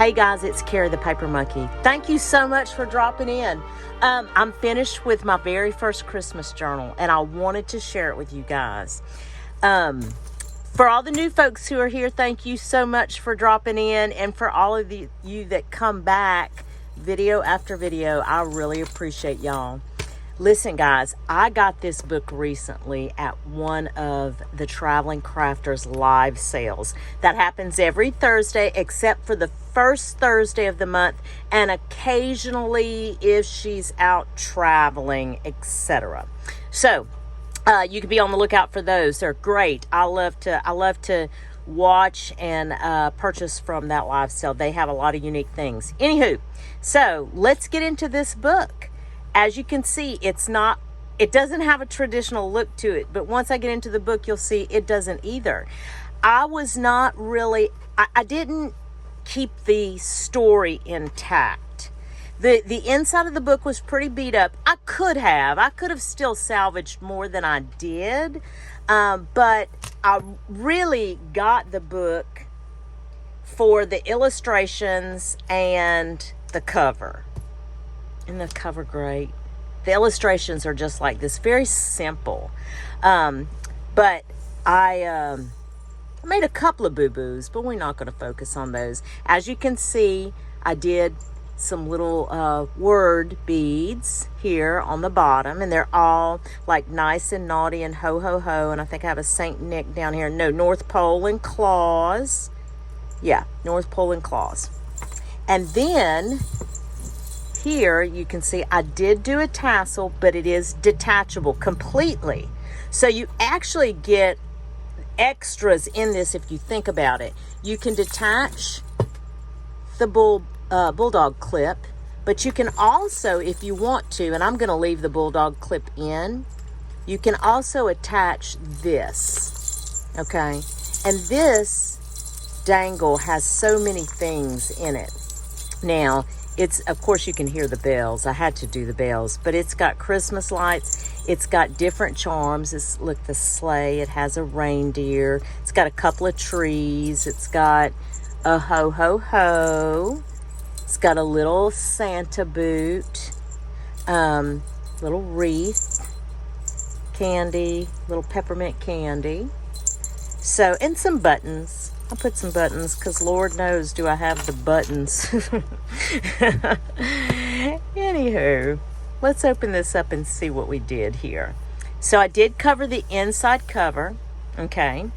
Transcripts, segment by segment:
Hey guys, it's Carrie the Paper Monkey. Thank you so much for dropping in. I'm finished with my very first Christmas journal, and I wanted to share it with you guys. For all the new folks who are here, thank you so much for dropping in, and for all of you that come back video after video, I really appreciate y'all. Listen guys, I got this book recently at one of the Traveling Crafters live sales. That happens every Thursday except for the first Thursday of the month, and occasionally if she's out traveling, etc. So you can be on the lookout for those. They're great. I love to watch and purchase from that live sale. They have a lot of unique things. Anywho, so let's get into this book. As you can see, it doesn't have a traditional look to it, but once I get into the book, you'll see it doesn't either. I didn't keep the story intact. The inside of the book was pretty beat up. I could have still salvaged more than I did, but I really got the book for the illustrations and the cover. Isn't the cover great? The illustrations are just like this, very simple. But I made a couple of boo-boos, but we're not going to focus on those. As you can see, I did some little word beads here on the bottom, and they're all like nice and naughty and ho ho ho. And I think I have a Saint Nick down here. No, North Pole and claws. Yeah, North Pole and claws. And then here you can see I did do a tassel, but it is detachable completely. So you actually get extras in this if you think about it. You can detach the bulldog clip, but you can also, if you want to, and I'm going to leave the bulldog clip in, you can also attach this, okay? And this dangle has so many things in it. Now, of course you can hear the bells. I had to do the bells, but it's got Christmas lights. It's got different charms. Look, the sleigh. It has a reindeer. It's got a couple of trees. It's got a ho ho ho. It's got a little Santa boot, little wreath, candy, little peppermint candy. So, and some buttons. I'll put some buttons because Lord knows do I have the buttons. Anywho, let's open this up and see what we did here. So I did cover the inside cover, okay?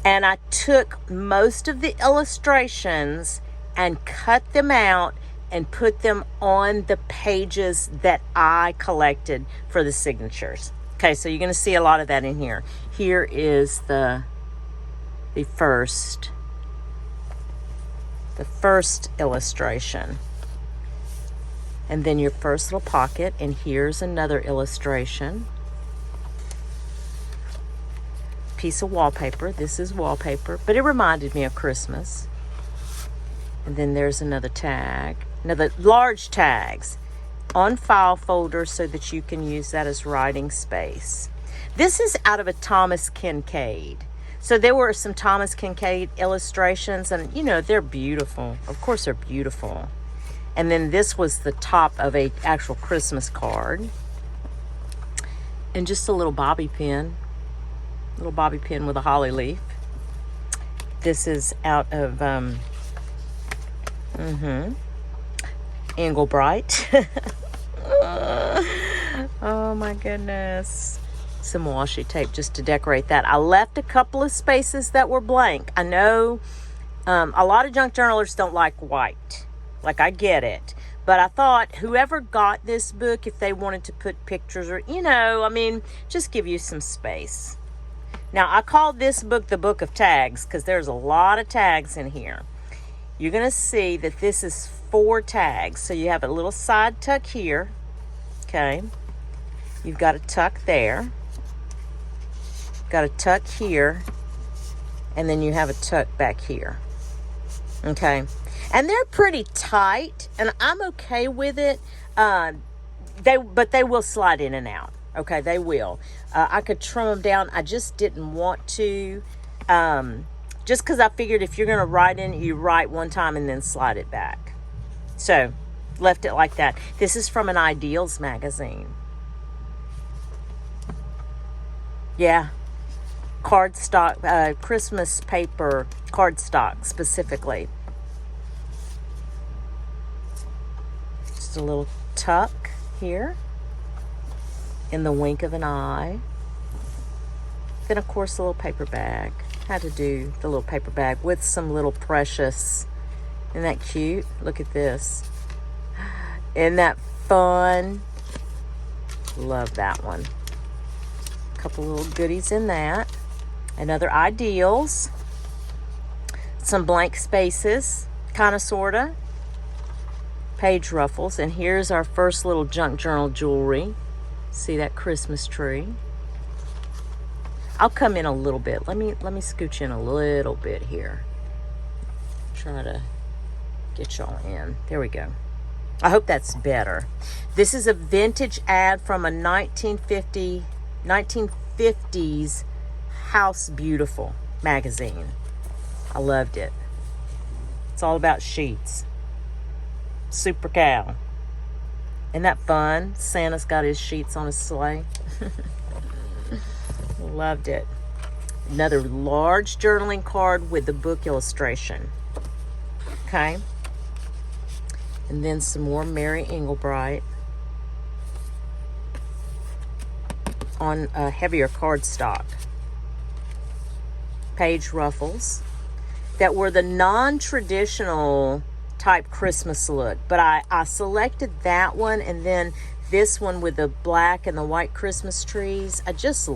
And I took most of the illustrations and cut them out and put them on the pages that I collected for the signatures. Okay, so you're going to see a lot of that in here. Here is the first illustration, and then your first little pocket, and here's another illustration. Piece of wallpaper. This is wallpaper, but it reminded me of Christmas. And then there's another tag, another large tags on file folder so that you can use that as writing space. This is out of a Thomas Kinkade. So there were some Thomas Kinkade illustrations, and you know, they're beautiful. Of course they're beautiful. And then this was the top of a actual Christmas card. And just a little bobby pin. Little bobby pin with a holly leaf. This is out of Englebright. Oh my goodness. Some washi tape just to decorate that. I left a couple of spaces that were blank. I know a lot of junk journalers don't like white. Like, I get it. But I thought whoever got this book, if they wanted to put pictures or, just give you some space. Now, I called this book the Book of Tags because there's a lot of tags in here. You're going to see that this is 4 tags. So you have a little side tuck here. Okay. You've got a tuck there. Got a tuck here, and then you have a tuck back here. Okay, and they're pretty tight, and I'm okay with it. But they will slide in and out. Okay, they will. I could trim them down. I just didn't want to just because I figured if you're going to write in it, you write one time and then slide it back. So, left it like that. This is from an Ideals magazine. Yeah. Cardstock, Christmas paper cardstock specifically. Just a little tuck here in the wink of an eye. Then, of course, a little paper bag. Had to do the little paper bag with some little precious. Isn't that cute? Look at this. Isn't that fun? Love that one. A couple little goodies in that. Another Ideals. Some blank spaces, kind of, sort of. Page ruffles. And here's our first little junk journal jewelry. See that Christmas tree? I'll come in a little bit. Let me scooch in a little bit here. Try to get y'all in. There we go. I hope that's better. This is a vintage ad from a 1950s House Beautiful magazine. I loved it. It's all about sheets. Super cow. Isn't that fun? Santa's got his sheets on his sleigh. Loved it. Another large journaling card with the book illustration. Okay. And then some more Mary Englebright on a heavier cardstock. Page ruffles that were the non-traditional type Christmas look, but I selected that one, and then this one with the black and the white Christmas trees. I just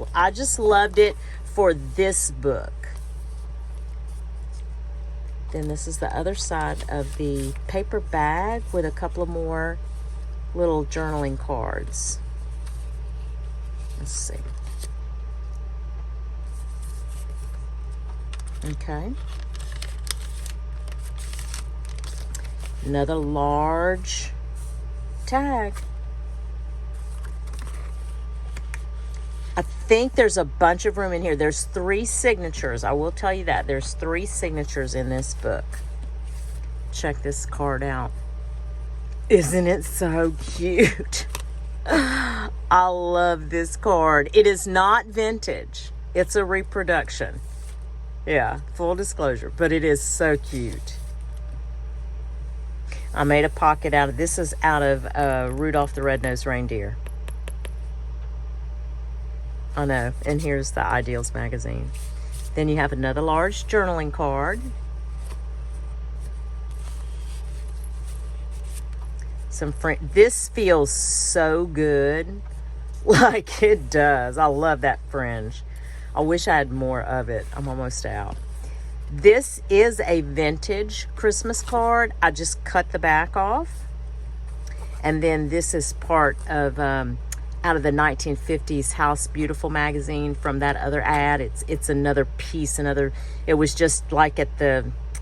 loved it for this book. Then this is the other side of the paper bag with a couple of more little journaling cards. Let's see. Okay. Another large tag. I think there's a bunch of room in here. There's 3 signatures. I will tell you that. There's 3 signatures in this book. Check this card out. Isn't it so cute? I love this card. It is not vintage. It's a reproduction. Yeah, full disclosure. But it is so cute. I made a pocket out of this. Is out of Rudolph the Red-Nosed Reindeer. I know. And here's the Ideals magazine. Then you have another large journaling card. This feels so good. Like it does. I love that fringe. I wish I had more of it. I'm almost out. This is a vintage Christmas card. I just cut the back off. And then this is part of out of the 1950s House Beautiful magazine from that other ad. It's another piece, it was just like it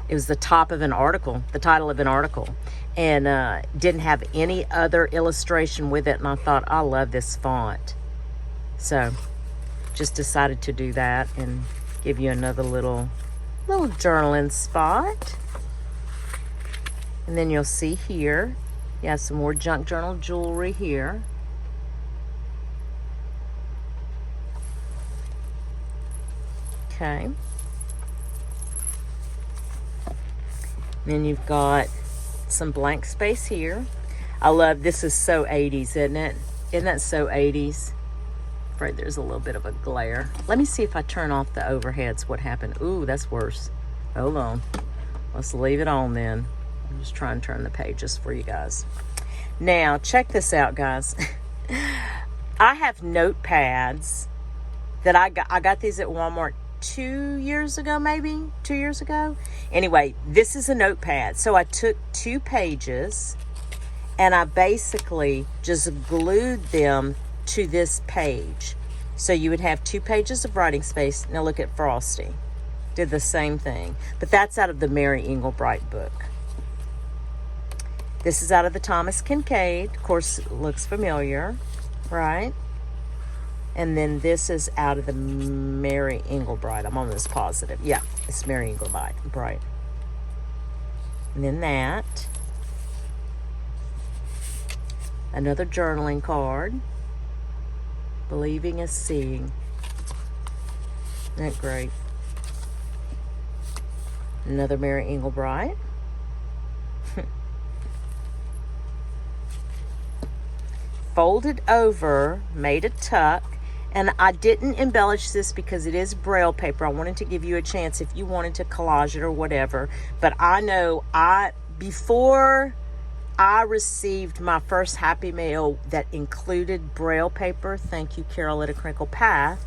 was the top of an article, the title of an article, and didn't have any other illustration with it, and I thought, I love this font. So just decided to do that and give you another little journaling spot. And then you'll see here, you have some more junk journal jewelry here. Okay. Then you've got some blank space here. I love, this is so 80s, isn't it? Isn't that so 80s? Afraid there's a little bit of a glare. Let me see if I turn off the overheads, what happened. Ooh, that's worse. Hold on. Let's leave it on then. I'm just trying to turn the pages for you guys. Now, check this out, guys. I have notepads that I got these at Walmart 2 years ago, maybe 2 years ago. Anyway, this is a notepad. So I took 2 pages and I basically just glued them to this page. So you would have 2 pages of writing space. Now look at Frosty. Did the same thing. But that's out of the Mary Englebright book. This is out of the Thomas Kincaid. Of course, it looks familiar, right? And then this is out of the Mary Engelbreit. I'm almost positive. Yeah, it's Mary Engelbreit. Bright. And then that. Another journaling card. Believing is seeing. Isn't that great? Another Mary Engelbreit. Folded over, made a tuck. And I didn't embellish this because it is Braille paper. I wanted to give you a chance if you wanted to collage it or whatever. But I know before I received my first Happy Mail that included Braille paper, thank you, Carol at A Crinkle Path,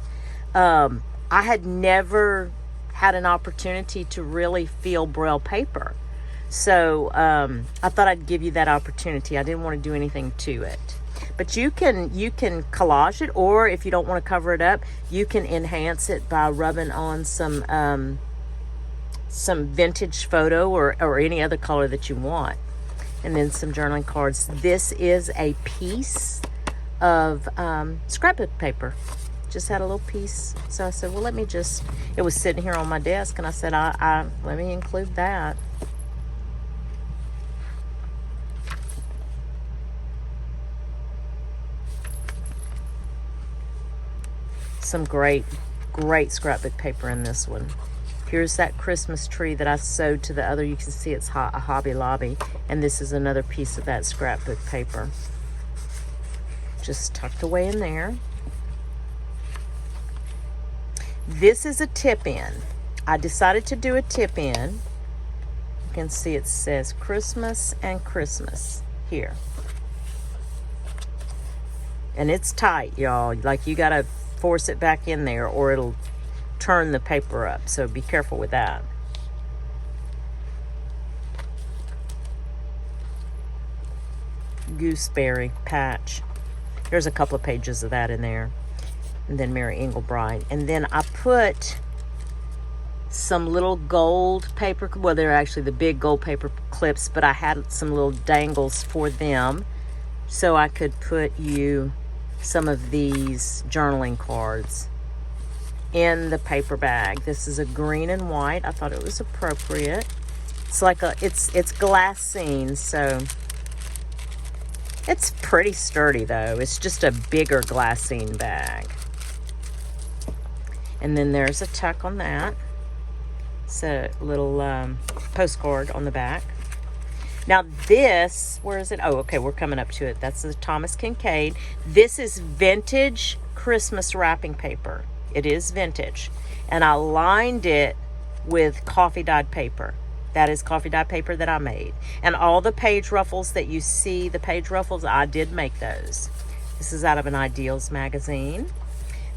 I had never had an opportunity to really feel Braille paper. So I thought I'd give you that opportunity. I didn't want to do anything to it. But you can collage it, or if you don't want to cover it up, you can enhance it by rubbing on some vintage photo or any other color that you want. And then some journaling cards. This is a piece of scrapbook paper. Just had a little piece. So I said, well, it was sitting here on my desk, and I said, let me include that. Some great scrapbook paper in this one. Here's that Christmas tree that I sewed to the other. You can see it's a Hobby Lobby. And this is another piece of that scrapbook paper. Just tucked away in there. This is a tip-in. I decided to do a tip-in. You can see it says Christmas and Christmas here. And it's tight, y'all. Like, you gotta force it back in there or it'll turn the paper up, so be careful with that. Gooseberry patch. There's a couple of pages of that in there. And then Mary Engelbreit. And then I put some little gold paper, well, they're actually the big gold paper clips, but I had some little dangles for them so I could put you some of these journaling cards in the paper bag. This is a green and white. I thought it was appropriate. It's like it's glassine, so it's pretty sturdy though. It's just a bigger glassine bag. And then there's a tuck on that. It's a little postcard on the back. Now this, where is it? Oh, okay, we're coming up to it. That's the Thomas Kinkade. This is vintage Christmas wrapping paper. It is vintage. And I lined it with coffee dyed paper. That is coffee dyed paper that I made. And all the page ruffles that you see, the page ruffles, I did make those. This is out of an Ideals magazine.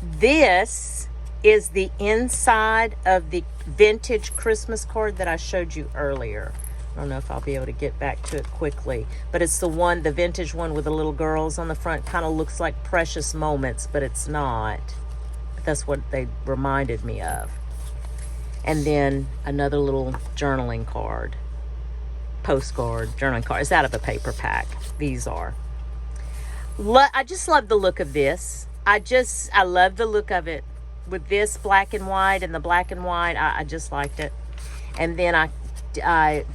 This is the inside of the vintage Christmas card that I showed you earlier. I don't know if I'll be able to get back to it quickly, but it's the vintage one with the little girls on the front. Kind of looks like Precious Moments, but it's not. But that's what they reminded me of. And then another little journaling card, postcard, journaling card. It's out of a paper pack. These are. I just love the look of this. I love the look of it. With this black and white and the black and white, I just liked it. And then I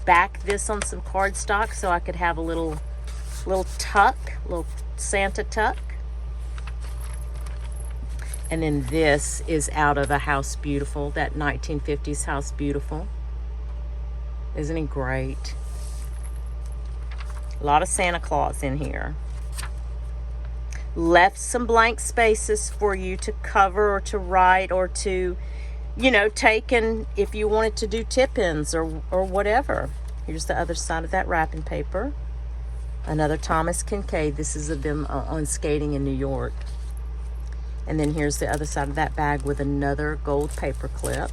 backed this on some cardstock so I could have a little tuck, little Santa tuck. And then this is out of a House Beautiful, that 1950s House Beautiful. Isn't he great? A lot of Santa Claus in here. Left some blank spaces for you to cover or to write or to, take, and if you wanted to do tip-ins or whatever. Here's the other side of that wrapping paper. Another Thomas Kinkade. This is of them on skating in New York. And then here's the other side of that bag with another gold paper clip.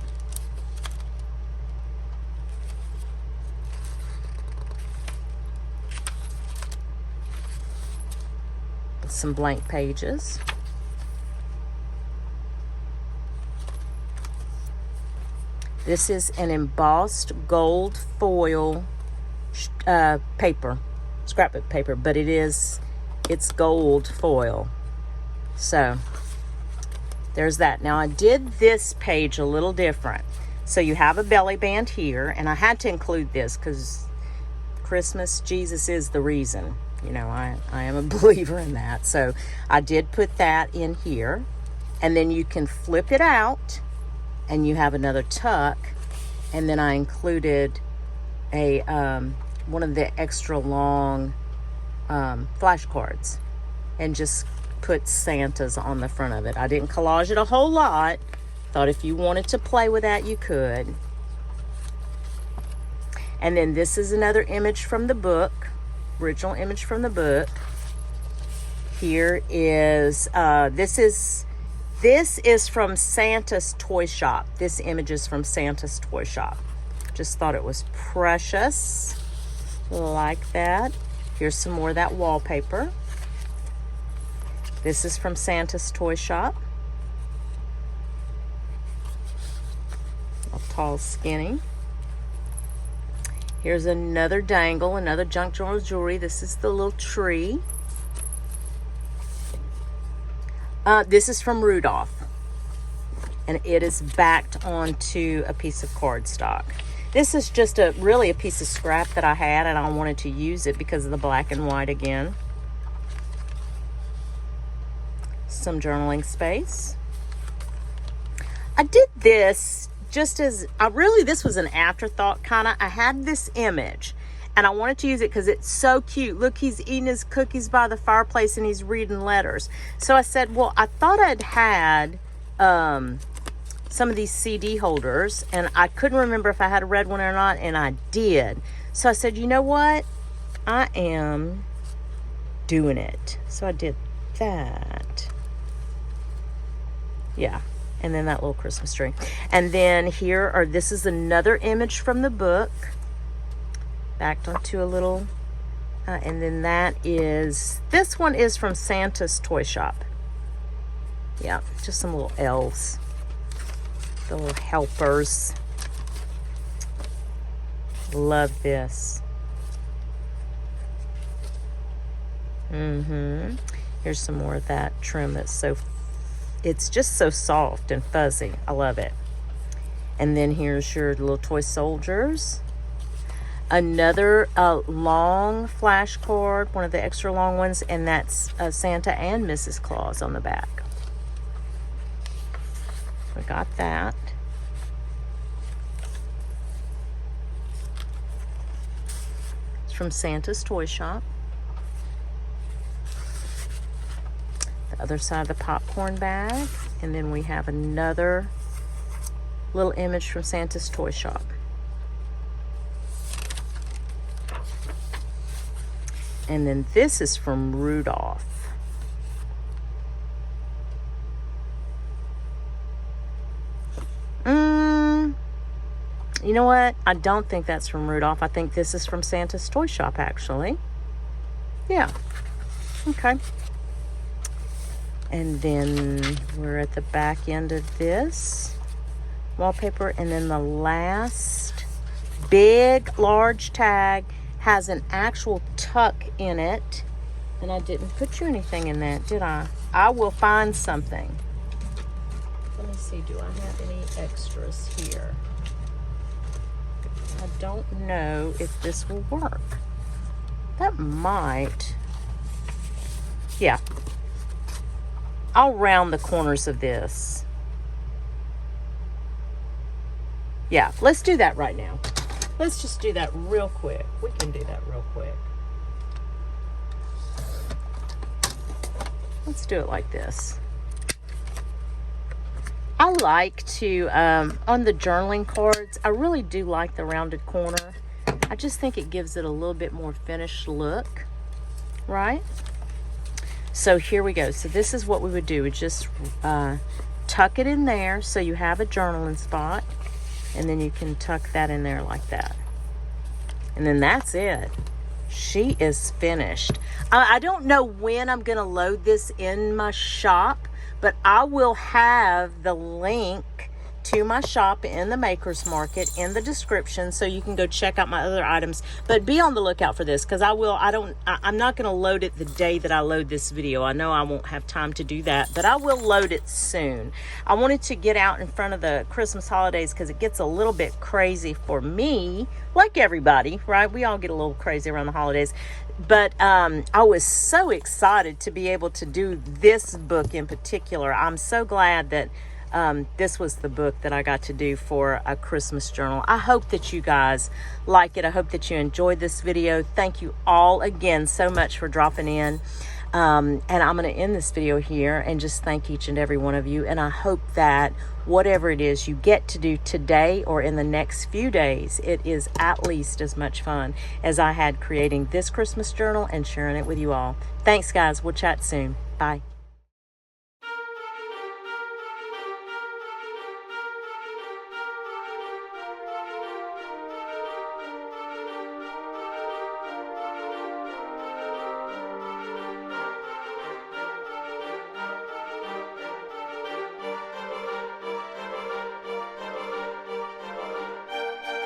Some blank pages. This is an embossed gold foil paper, scrapbook paper, but it's gold foil. So there's that. Now I did this page a little different. So you have a belly band here, and I had to include this because Christmas, Jesus is the reason. You know, I am a believer in that. So I did put that in here. And then you can flip it out and you have another tuck. And then I included a one of the extra long flashcards and just put Santa's on the front of it. I didn't collage it a whole lot. Thought if you wanted to play with that, you could. And then this is another image from the book, original image from the book. Here is, this is from Santa's Toy Shop. This image is from Santa's Toy Shop. Just thought it was precious, like that. Here's some more of that wallpaper. This is from Santa's Toy Shop. Tall, skinny. Here's another dangle, another junk drawer jewelry. This is the little tree. This is from Rudolph, and it is backed onto a piece of cardstock. This is just really a piece of scrap that I had, and I wanted to use it because of the black and white again. Some journaling space. I did this just as this was an afterthought kind of. I had this image and I wanted to use it because it's so cute. Look, he's eating his cookies by the fireplace and he's reading letters. So I said, well, I thought I'd had some of these CD holders, and I couldn't remember if I had a red one or not, and I did. So I said, you know what? I am doing it. So I did that. Yeah. And then that little Christmas tree. And then this is another image from the book. Backed onto a little, and then this one is from Santa's Toy Shop. Yeah, just some little elves. The little helpers. Love this. Here's some more of that trim that's it's just so soft and fuzzy. I love it. And then here's your little toy soldiers. Another long flash card, one of the extra long ones, and that's Santa and Mrs. Claus on the back. We got that. It's from Santa's Toy Shop. Other side of the popcorn bag, and then we have another little image from Santa's Toy Shop. And then this is from Rudolph. You know what? I don't think that's from Rudolph. I think this is from Santa's Toy Shop, actually. Yeah. Okay. And then we're at the back end of this wallpaper. And then the last big, large tag has an actual tuck in it. And I didn't put you anything in that, did I? I will find something. Let me see, do I have any extras here? I don't know if this will work. That might. Yeah. I'll round the corners of this. Yeah, let's do that right now. Let's just do that real quick. We can do that real quick. Let's do it like this. I like to, on the journaling cards, I really do like the rounded corner. I just think it gives it a little bit more finished look, right? So here we go. So this is what we would do. We just tuck it in there so you have a journaling spot, and then you can tuck that in there like that. And then that's it. She is finished. I don't know when I'm going to load this in my shop, but I will have the link to my shop in the Makers Market in the description, so you can go check out my other items. But be on the lookout for this, because I'm not going to load it the day that I load this video. I know I won't have time to do that, but I will load it soon. I wanted to get out in front of the Christmas holidays because it gets a little bit crazy for me, like everybody, right? We all get a little crazy around the holidays. But I was so excited to be able to do this book in particular. I'm so glad that this was the book that I got to do for a Christmas journal. I hope that you guys like it. I hope that you enjoyed this video. Thank you all again so much for dropping in. And I'm going to end this video here and just thank each and every one of you. And I hope that whatever it is you get to do today or in the next few days, it is at least as much fun as I had creating this Christmas journal and sharing it with you all. Thanks, guys. We'll chat soon. Bye.